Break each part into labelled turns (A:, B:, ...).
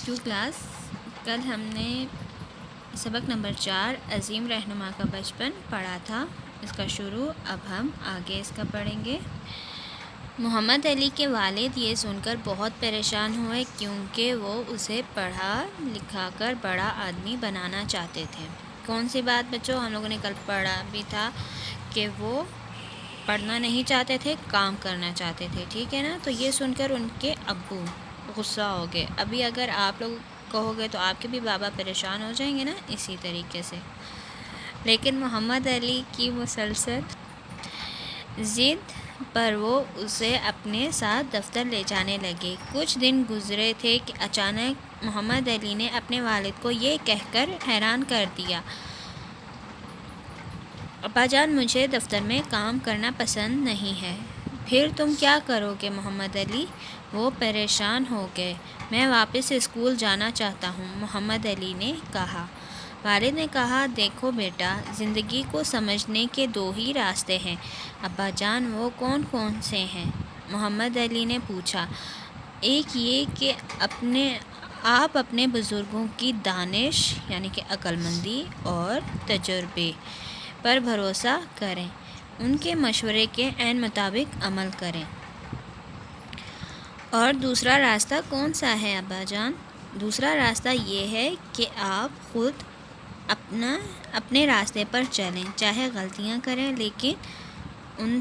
A: To class. کل ہم نے سبق نمبر 4 عظیم رہنما کا بچپن پڑھا تھا. اس کا شروع اب ہم آگے اس کا پڑھیں گے. محمد علی کے والد یہ سن کر بہت پریشان ہوئے کیونکہ وہ اسے پڑھا لکھا کر بڑا آدمی بنانا چاہتے تھے. کون سی بات بچوں؟ ہم لوگوں نے کل پڑھا بھی تھا کہ وہ پڑھنا نہیں چاہتے تھے، کام کرنا چاہتے تھے. ٹھیک ہے نا؟ تو یہ سن کر ان کے ابو غصہ ہو گئے. ابھی اگر آپ لوگ کہو گے تو آپ کے بھی بابا پریشان ہو جائیں گے نا اسی طریقے سے. لیکن محمد علی کی مسلسل ضد پر وہ اسے اپنے ساتھ دفتر لے جانے لگے. کچھ دن گزرے تھے کہ اچانک محمد علی نے اپنے والد کو یہ کہہ کر حیران کر دیا: ابا جان، مجھے دفتر میں کام کرنا پسند نہیں ہے. پھر تم کیا کرو گے محمد علی؟ وہ پریشان ہو گئے. میں واپس اسکول جانا چاہتا ہوں، محمد علی نے کہا. والد نے کہا: دیکھو بیٹا، زندگی کو سمجھنے کے 2 ہی راستے ہیں. ابا جان، وہ کون کون سے ہیں؟ محمد علی نے پوچھا. ایک یہ کہ آپ اپنے بزرگوں کی دانش یعنی کہ عقل مندی اور تجربے پر بھروسہ کریں، ان کے مشورے کے عین مطابق عمل کریں. اور دوسرا راستہ کون سا ہے ابا جان؟ دوسرا راستہ یہ ہے کہ آپ خود اپنے راستے پر چلیں، چاہے غلطیاں کریں لیکن ان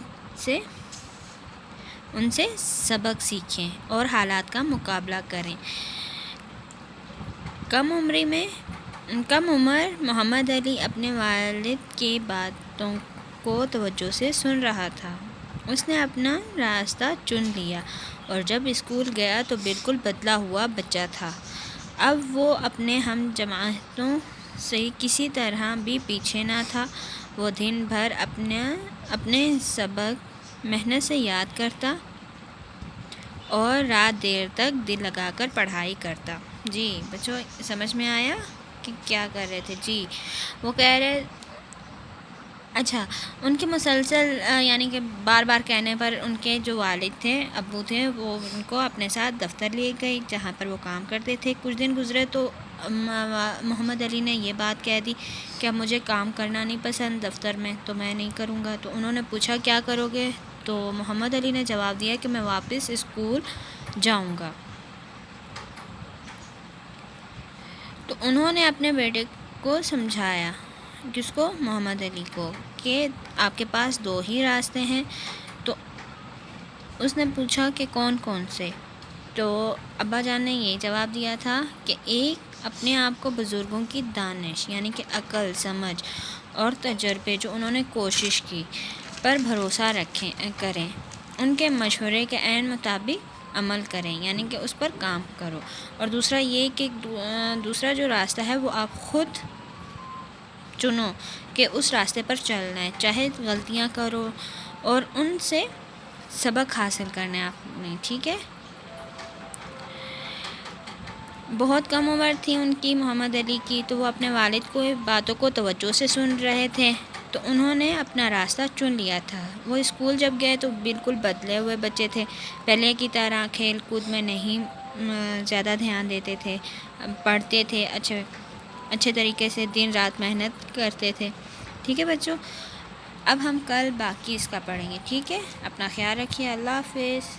A: سے سبق سیکھیں اور حالات کا مقابلہ کریں. کم عمر محمد علی اپنے والد کی باتوں کو توجہ سے سن رہا تھا. اس نے اپنا راستہ چن لیا اور جب اسکول گیا تو بالکل بدلا ہوا بچہ تھا. اب وہ اپنے ہم جماعتوں سے کسی طرح بھی پیچھے نہ تھا. وہ دن بھر اپنے سبق محنت سے یاد کرتا اور رات دیر تک دل لگا کر پڑھائی کرتا. جی بچوں، سمجھ میں آیا کہ کیا کر رہے تھے؟ جی وہ کہہ رہے اچھا ان کے مسلسل یعنی کہ بار بار کہنے پر ان کے جو والد تھے، ابو تھے، وہ ان کو اپنے ساتھ دفتر لے گئے جہاں پر وہ کام کرتے تھے. کچھ دن گزرے تو محمد علی نے یہ بات کہہ دی کہ اب مجھے کام کرنا نہیں پسند دفتر میں، تو میں نہیں کروں گا. تو انہوں نے پوچھا کیا کرو گے؟ تو محمد علی نے جواب دیا کہ میں واپس اسکول جاؤں گا. تو انہوں نے اپنے بیٹے کو سمجھایا. کس کو؟ محمد علی کو، کہ آپ کے پاس 2 ہی راستے ہیں. تو اس نے پوچھا کہ کون کون سے؟ تو ابا جان نے یہ جواب دیا تھا کہ ایک اپنے آپ کو بزرگوں کی دانش یعنی کہ عقل، سمجھ اور تجربے جو انہوں نے کوشش کی پر بھروسہ کریں، ان کے مشورے کے عین مطابق عمل کریں یعنی کہ اس پر کام کرو. اور دوسرا یہ کہ دوسرا جو راستہ ہے وہ آپ خود چنو کہ اس راستے پر چلنا ہے، چاہے غلطیاں کرو اور ان سے سبق حاصل کرنا ہے آپ نے. ٹھیک ہے؟ بہت کم عمر تھی ان کی محمد علی کی، تو وہ اپنے والد کو باتوں کو توجہ سے سن رہے تھے. تو انہوں نے اپنا راستہ چن لیا تھا. وہ اسکول جب گئے تو بالکل بدلے ہوئے بچے تھے. پہلے کی طرح کھیل کود میں نہیں زیادہ دھیان دیتے تھے، پڑھتے تھے اچھے طریقے سے، دن رات محنت کرتے تھے. ٹھیک ہے بچوں؟ اب ہم کل باقی اس کا پڑھیں گے. ٹھیک ہے؟ اپنا خیال رکھیے. اللہ حافظ.